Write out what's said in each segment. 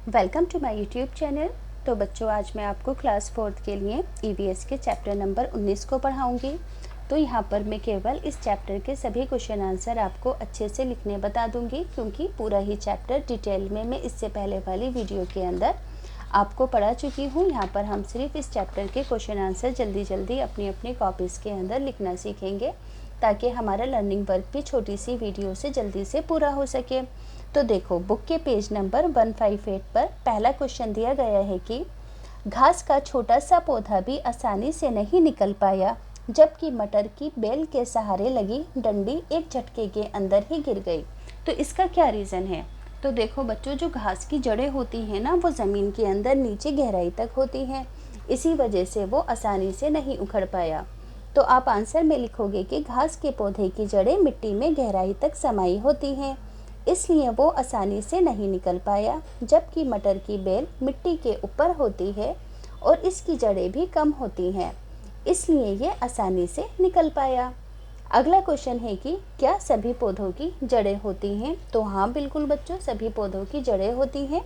Welcome to my YouTube channel. तो बच्चों, आज मैं आपको क्लास 4th के लिए ईवीएस के चैप्टर नंबर 19 को पढ़ाऊंगी। तो यहाँ पर मैं केवल इस चैप्टर के सभी क्वेश्चन आंसर आपको अच्छे से लिखने बता दूंगी, क्योंकि पूरा ही चैप्टर डिटेल में मैं इससे पहले वाली वीडियो के अंदर आपको पढ़ा चुकी हूँ। यहाँ पर हम सिर्फ इस चैप्टर के क्वेश्चन आंसर जल्दी जल्दी अपनी अपनी कॉपीज़ के अंदर लिखना सीखेंगे, ताकि हमारा लर्निंग वर्क भी छोटी सी वीडियो से जल्दी से पूरा हो सके। तो देखो, बुक के पेज नंबर 158 पर पहला क्वेश्चन दिया गया है कि घास का छोटा सा पौधा भी आसानी से नहीं निकल पाया, जबकि मटर की बेल के सहारे लगी डंडी एक झटके के अंदर ही गिर गई। तो इसका क्या रीज़न है? तो देखो बच्चों, जो घास की जड़ें होती हैं ना, वो ज़मीन के अंदर नीचे गहराई तक होती हैं, इसी वजह से वो आसानी से नहीं उखड़ पाया। तो आप आंसर में लिखोगे कि घास के पौधे की जड़ें मिट्टी में गहराई तक समाई होती हैं, इसलिए वो आसानी से नहीं निकल पाया, जबकि मटर की बेल मिट्टी के ऊपर होती है और इसकी जड़ें भी कम होती हैं, इसलिए ये आसानी से निकल पाया। अगला क्वेश्चन है कि क्या सभी पौधों की जड़ें होती हैं? तो हाँ, बिल्कुल बच्चों, सभी पौधों की जड़ें होती हैं।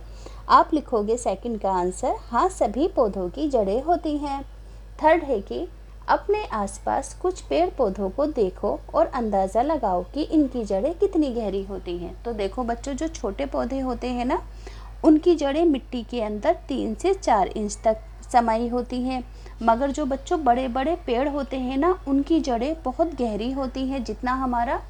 आप लिखोगे सेकंड का आंसर, हाँ सभी पौधों की जड़ें होती हैं। थर्ड है कि अपने आसपास कुछ पेड़ पौधों को देखो और अंदाज़ा लगाओ कि इनकी जड़ें कितनी गहरी होती हैं। तो देखो बच्चों, जो छोटे पौधे होते हैं ना, उनकी जड़ें मिट्टी के अंदर 3 से 4 इंच तक समाई होती हैं, मगर जो बच्चों बड़े बड़े पेड़ होते हैं ना, उनकी जड़ें बहुत गहरी होती हैं। जितना हमारा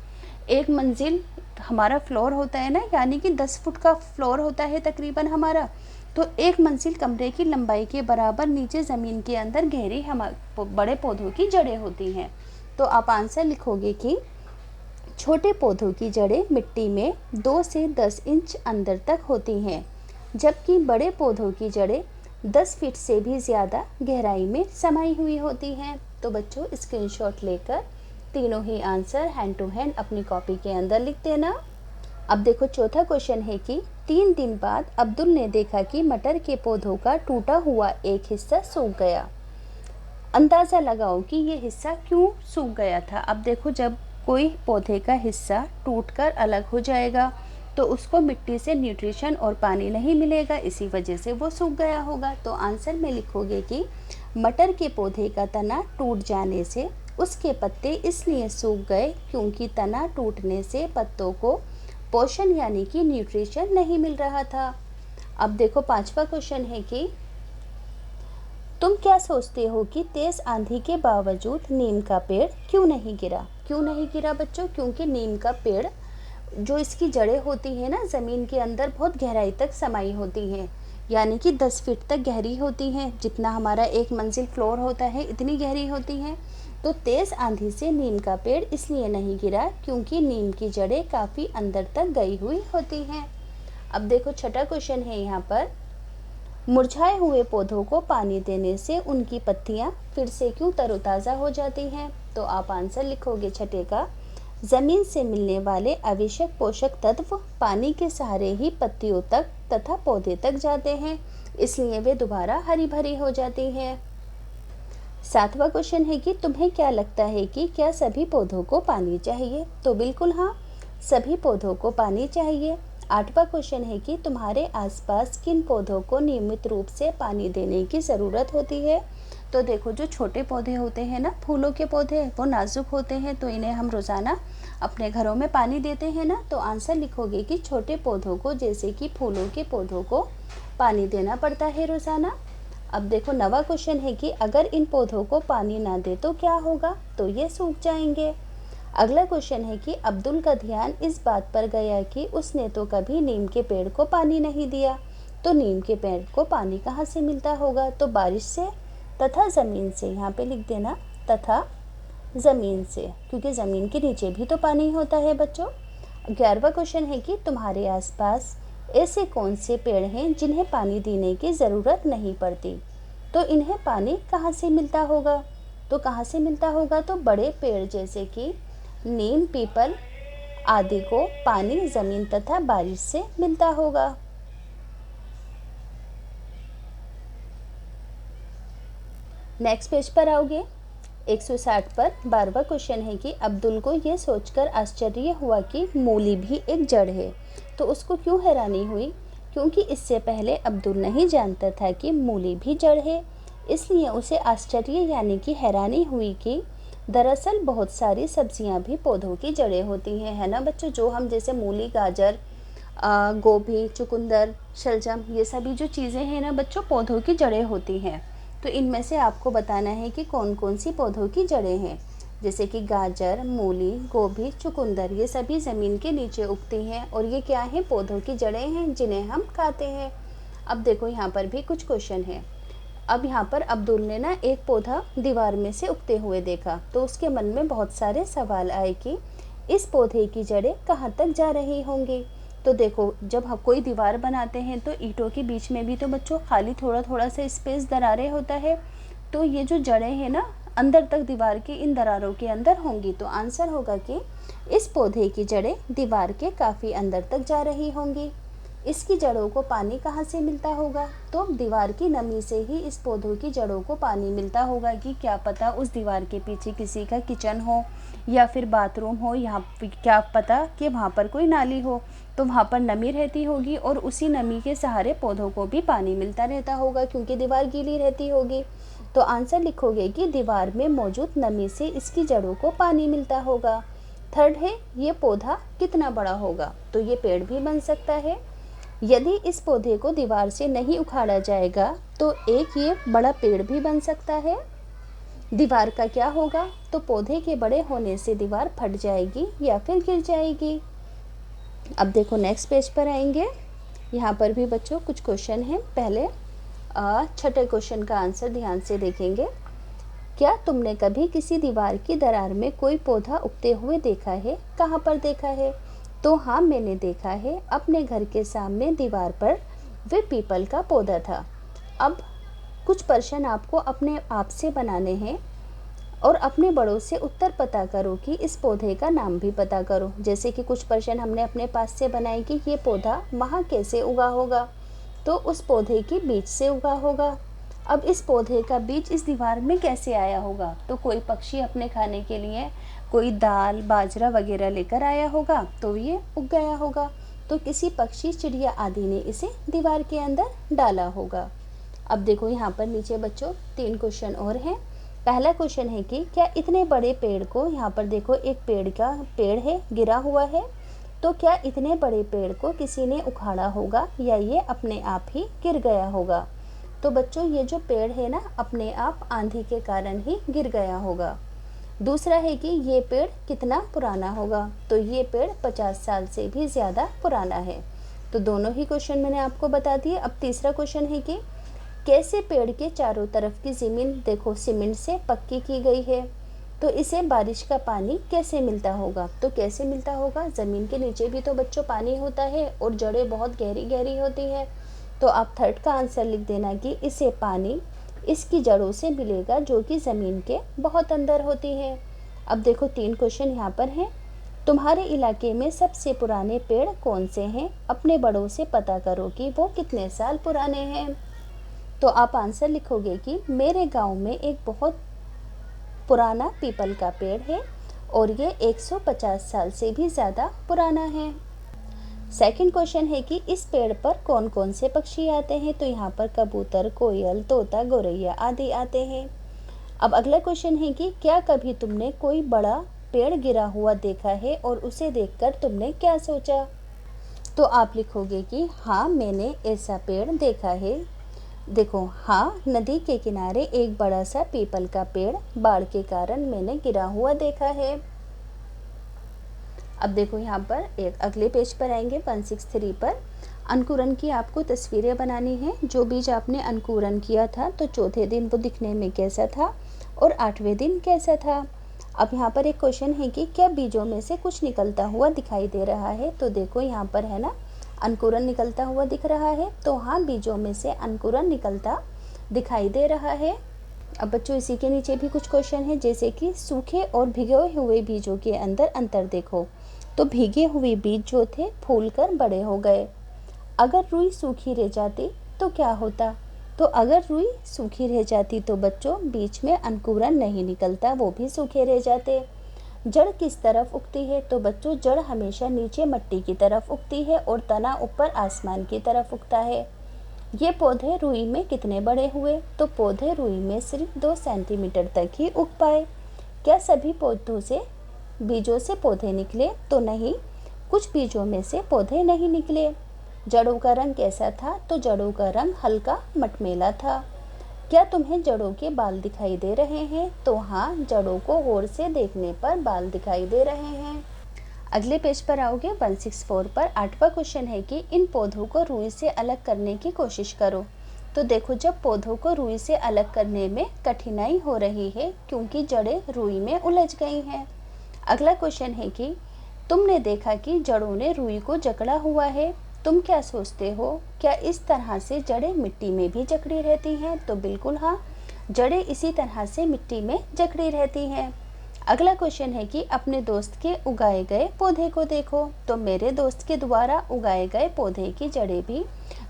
एक मंजिल हमारा फ्लोर होता है ना, यानी कि 10 फुट का फ्लोर होता है तकरीबन हमारा, तो एक मंजिल कमरे की लंबाई के बराबर नीचे ज़मीन के अंदर गहरी बड़े पौधों की जड़ें होती हैं। तो आप आंसर लिखोगे कि छोटे पौधों की जड़ें मिट्टी में 2 से 10 इंच अंदर तक होती हैं, जबकि बड़े पौधों की जड़ें 10 फीट से भी ज़्यादा गहराई में समाई हुई होती हैं। तो बच्चों, स्क्रीनशॉट लेकर तीनों ही आंसर हैंड टू हैंड अपनी कॉपी के अंदर लिख देना। अब देखो, चौथा क्वेश्चन है कि 3 दिन बाद अब्दुल ने देखा कि मटर के पौधों का टूटा हुआ एक हिस्सा सूख गया। अंदाज़ा लगाओ कि ये हिस्सा क्यों सूख गया था। अब देखो, जब कोई पौधे का हिस्सा टूटकर अलग हो जाएगा तो उसको मिट्टी से न्यूट्रिशन और पानी नहीं मिलेगा, इसी वजह से वो सूख गया होगा। तो आंसर में लिखोगे कि मटर के पौधे का तना टूट जाने से उसके पत्ते इसलिए सूख गए क्योंकि तना टूटने से पत्तों को पोषण यानी कि न्यूट्रिशन नहीं मिल रहा था। अब देखो, पांचवा क्वेश्चन है कि तुम क्या सोचते हो कि तेज आंधी के बावजूद नीम का पेड़ क्यों नहीं गिरा? क्यों नहीं गिरा बच्चों? क्योंकि नीम का पेड़, जो इसकी जड़ें होती हैं ना, ज़मीन के अंदर बहुत गहराई तक समाई होती हैं, यानी कि 10 फीट तक गहरी होती हैं। जितना हमारा एक मंजिल फ्लोर होता है, इतनी गहरी होती हैं। तो तेज़ आंधी से नीम का पेड़ इसलिए नहीं गिरा क्योंकि नीम की जड़ें काफ़ी अंदर तक गई हुई होती हैं। अब देखो, छठा क्वेश्चन है यहाँ पर, मुरझाए हुए पौधों को पानी देने से उनकी पत्तियाँ फिर से क्यों तरोताज़ा हो जाती हैं? तो आप आंसर लिखोगे छठे का, ज़मीन से मिलने वाले आवश्यक पोषक तत्व पानी के सहारे ही पत्तियों तक तथा पौधे तक जाते हैं, इसलिए वे दोबारा हरी भरी हो जाती हैं। सातवां क्वेश्चन है कि तुम्हें क्या लगता है कि क्या सभी पौधों को पानी चाहिए? तो बिल्कुल हाँ, सभी पौधों को पानी चाहिए। आठवां क्वेश्चन है कि तुम्हारे आसपास किन पौधों को नियमित रूप से पानी देने की ज़रूरत होती है? तो देखो, जो छोटे पौधे होते हैं ना, फूलों के पौधे, वो नाजुक होते हैं, तो इन्हें हम रोज़ाना अपने घरों में पानी देते हैं ना। तो आंसर लिखोगे कि छोटे पौधों को, जैसे कि फूलों के पौधों को पानी देना पड़ता है रोज़ाना। अब देखो, नवा क्वेश्चन है कि अगर इन पौधों को पानी ना दे तो क्या होगा? तो ये सूख जाएंगे। अगला क्वेश्चन है कि अब्दुल का ध्यान इस बात पर गया कि उसने तो कभी नीम के पेड़ को पानी नहीं दिया, तो नीम के पेड़ को पानी कहाँ से मिलता होगा? तो बारिश से तथा ज़मीन से। यहाँ पे लिख देना तथा ज़मीन से, क्योंकि ज़मीन के नीचे भी तो पानी होता है बच्चों। 11वां क्वेश्चन है कि तुम्हारे आसपास ऐसे कौन से पेड़ हैं जिन्हें पानी देने की ज़रूरत नहीं पड़ती? तो इन्हें पानी कहाँ से मिलता होगा? तो कहाँ से मिलता होगा? तो बड़े पेड़ जैसे कि नीम, पीपल आदि को पानी ज़मीन तथा बारिश से मिलता होगा। नेक्स्ट पेज पर आओगे, 160 पर 12वां क्वेश्चन है कि अब्दुल को ये सोचकर आश्चर्य हुआ कि मूली भी एक जड़ है। तो उसको क्यों हैरानी हुई? क्योंकि इससे पहले अब्दुल नहीं जानता था कि मूली भी जड़ है, इसलिए उसे आश्चर्य यानी कि हैरानी हुई कि दरअसल बहुत सारी सब्जियां भी पौधों की जड़ें होती हैं, है ना बच्चों। जो हम जैसे मूली, गाजर, गोभी, चुकंदर, शलजम, ये सभी जो चीज़ें हैं ना बच्चों, पौधों की जड़ें होती हैं। तो इनमें से आपको बताना है कि कौन कौन सी पौधों की जड़ें हैं। जैसे कि गाजर, मूली, गोभी, चुकंदर, ये सभी ज़मीन के नीचे उगती हैं और ये क्या हैं, पौधों की जड़ें हैं जिन्हें हम खाते हैं। अब देखो यहाँ पर भी कुछ क्वेश्चन है। अब यहाँ पर अब्दुल ने ना एक पौधा दीवार में से उगते हुए देखा, तो उसके मन में बहुत सारे सवाल आए कि इस पौधे की जड़ें कहाँ तक जा रही होंगी। तो देखो, जब हम कोई दीवार बनाते हैं तो ईंटों के बीच में भी तो बच्चों खाली थोड़ा थोड़ा सा स्पेस, दरारें होता है। तो ये जो जड़ें हैं ना, अंदर तक दीवार की इन दरारों के अंदर होंगी। तो आंसर होगा कि इस पौधे की जड़ें दीवार के काफ़ी अंदर तक जा रही होंगी। इसकी जड़ों को पानी कहाँ से मिलता होगा? तो दीवार की नमी से ही इस पौधों की जड़ों को पानी मिलता होगा। कि क्या पता उस दीवार के पीछे किसी का किचन हो या फिर बाथरूम हो, यहाँ क्या पता कि वहाँ पर कोई नाली हो, तो वहाँ पर नमी रहती होगी और उसी नमी के सहारे पौधों को भी पानी मिलता रहता होगा, क्योंकि दीवार गीली रहती होगी। तो आंसर लिखोगे कि दीवार में मौजूद नमी से इसकी जड़ों को पानी मिलता होगा। थर्ड है, ये पौधा कितना बड़ा होगा? तो ये पेड़ भी बन सकता है। यदि इस पौधे को दीवार से नहीं उखाड़ा जाएगा तो एक ये बड़ा पेड़ भी बन सकता है। दीवार का क्या होगा? तो पौधे के बड़े होने से दीवार फट जाएगी या फिर गिर जाएगी। अब देखो नेक्स्ट पेज पर आएंगे। यहाँ पर भी बच्चों कुछ क्वेश्चन हैं। पहले छठे क्वेश्चन का आंसर ध्यान से देखेंगे। क्या तुमने कभी किसी दीवार की दरार में कोई पौधा उगते हुए देखा है? कहाँ पर देखा है? तो हाँ, मैंने देखा है। अपने घर के सामने दीवार पर वे पीपल का पौधा था। अब कुछ प्रश्न आपको अपने आप से बनाने हैं और अपने बड़ों से उत्तर पता करो कि इस पौधे का नाम भी पता करो। जैसे कि कुछ प्रश्न हमने अपने पास से बनाए कि ये पौधा वहाँ कैसे उगा होगा? तो उस पौधे की बीज से उगा होगा। अब इस पौधे का बीज इस दीवार में कैसे आया होगा? तो कोई पक्षी अपने खाने के लिए कोई दाल, बाजरा वगैरह लेकर आया होगा तो ये उग गया होगा। तो किसी पक्षी, चिड़िया आदि ने इसे दीवार के अंदर डाला होगा। अब देखो यहाँ पर नीचे बच्चों 3 क्वेश्चन और हैं। पहला क्वेश्चन है कि क्या इतने बड़े पेड़ को, यहाँ पर देखो एक पेड़ है, गिरा हुआ है, तो क्या इतने बड़े पेड़ को किसी ने उखाड़ा होगा या ये अपने आप ही गिर गया होगा? तो बच्चों ये जो पेड़ है ना, अपने आप आंधी के कारण ही गिर गया होगा। दूसरा है कि ये पेड़ कितना पुराना होगा? तो ये पेड़ 50 साल से भी ज़्यादा पुराना है। तो दोनों ही क्वेश्चन मैंने आपको बता दिए। अब तीसरा क्वेश्चन है कि कैसे पेड़ के चारों तरफ की ज़मीन देखो सीमेंट से पक्की की गई है, तो इसे बारिश का पानी कैसे मिलता होगा? तो कैसे मिलता होगा? ज़मीन के नीचे भी तो बच्चों पानी होता है और जड़ें बहुत गहरी गहरी होती हैं। तो आप थर्ड का आंसर लिख देना कि इसे पानी इसकी जड़ों से मिलेगा जो कि ज़मीन के बहुत अंदर होती है। अब देखो 3 क्वेश्चन यहाँ पर हैं। तुम्हारे इलाके में सबसे पुराने पेड़ कौन से हैं? अपने बड़ों से पता करो कि वो कितने साल पुराने हैं। तो आप आंसर लिखोगे कि मेरे गांव में एक बहुत पुराना पीपल का पेड़ है और ये 150 साल से भी ज़्यादा पुराना है। सेकंड क्वेश्चन है कि इस पेड़ पर कौन कौन से पक्षी आते हैं? तो यहाँ पर कबूतर, कोयल, तोता, गौरैया आदि आते हैं। अब अगला क्वेश्चन है कि क्या कभी तुमने कोई बड़ा पेड़ गिरा हुआ देखा है और उसे देखकर तुमने क्या सोचा? तो आप लिखोगे कि हाँ, मैंने ऐसा पेड़ देखा है। देखो, हाँ, नदी के किनारे एक बड़ा सा पीपल का पेड़ बाढ़ के कारण मैंने गिरा हुआ देखा है। अब देखो यहाँ पर एक अगले पेज पर आएंगे 163 पर। अंकुरन की आपको तस्वीरें बनानी है। जो बीज आपने अंकुरन किया था तो चौथे दिन वो दिखने में कैसा था और 8वें दिन कैसा था। अब यहाँ पर एक क्वेश्चन है कि क्या बीजों में से कुछ निकलता हुआ दिखाई दे रहा है? तो देखो यहाँ पर है ना, अंकुरन निकलता हुआ दिख रहा है। तो हाँ, बीजों में से अंकुरन निकलता दिखाई दे रहा है। अब बच्चों इसी के नीचे भी कुछ क्वेश्चन है, जैसे कि सूखे और भिगे हुए बीजों के अंदर अंतर देखो। तो भीगे हुए बीज जो थे फूलकर बड़े हो गए। अगर रुई सूखी रह जाती तो क्या होता? तो अगर रुई सूखी रह जाती तो बच्चों बीच में अंकुरन नहीं निकलता, वो भी सूखे रह जाते। जड़ किस तरफ उगती है? तो बच्चों जड़ हमेशा नीचे मिट्टी की तरफ उगती है और तना ऊपर आसमान की तरफ उगता है। ये पौधे रुई में कितने बड़े हुए? तो पौधे रुई में सिर्फ 2 सेंटीमीटर तक ही उग पाए। क्या सभी पौधों से बीजों से पौधे निकले? तो नहीं, कुछ बीजों में से पौधे नहीं निकले। जड़ों का रंग कैसा था? तो जड़ों का रंग हल्का मटमैला था। क्या तुम्हें जड़ों के बाल दिखाई दे रहे हैं? तो हाँ, जड़ों को गौर से देखने पर बाल दिखाई दे रहे हैं। अगले पेज पर आओगे 164 पर 8वां क्वेश्चन है कि इन पौधों को रुई से अलग करने की कोशिश करो। तो देखो, जब पौधों को रुई से अलग करने में कठिनाई हो रही है क्योंकि जड़ें रुई में उलझ गई हैं। अगला क्वेश्चन है कि तुमने देखा कि जड़ों ने रुई को जकड़ा हुआ है। तुम क्या सोचते हो, क्या इस तरह से जड़ें मिट्टी में भी जकड़ी रहती हैं? तो बिल्कुल हाँ, जड़ें इसी तरह से मिट्टी में जकड़ी रहती हैं। अगला क्वेश्चन है कि अपने दोस्त के उगाए गए पौधे को देखो। तो मेरे दोस्त के द्वारा उगाए गए पौधे की जड़ें भी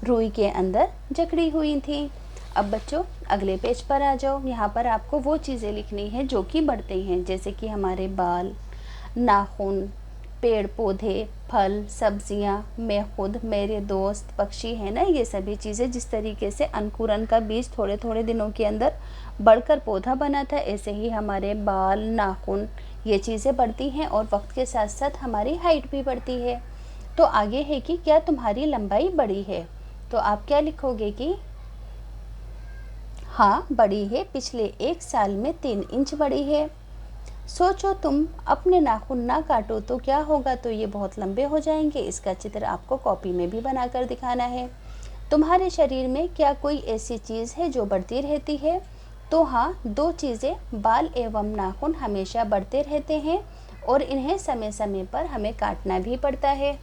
रुई के अंदर जकड़ी हुई थी। अब बच्चों अगले पेज पर आ जाओ। यहाँ पर आपको वो चीज़ें लिखनी है जो कि बढ़ते हैं, जैसे कि हमारे बाल, नाखून, पेड़ पौधे, फल, सब्जियाँ, मैं खुद, मेरे दोस्त, पक्षी है ना, ये सभी चीज़ें। जिस तरीके से अंकुरन का बीज थोड़े थोड़े दिनों के अंदर बढ़कर पौधा बना था, ऐसे ही हमारे बाल, नाखून, ये चीज़ें बढ़ती हैं और वक्त के साथ साथ हमारी हाइट भी बढ़ती है। तो आगे है कि क्या तुम्हारी लंबाई बढ़ी है? तो आप क्या लिखोगे कि हाँ बढ़ी है, पिछले 1 साल में 3 इंच बढ़ी है। सोचो, तुम अपने नाखून ना काटो तो क्या होगा? तो ये बहुत लंबे हो जाएंगे। इसका चित्र आपको कॉपी में भी बनाकर दिखाना है। तुम्हारे शरीर में क्या कोई ऐसी चीज़ है जो बढ़ती रहती है? तो हाँ, 2 चीज़ें, बाल एवं नाखून हमेशा बढ़ते रहते हैं और इन्हें समय समय पर हमें काटना भी पड़ता है।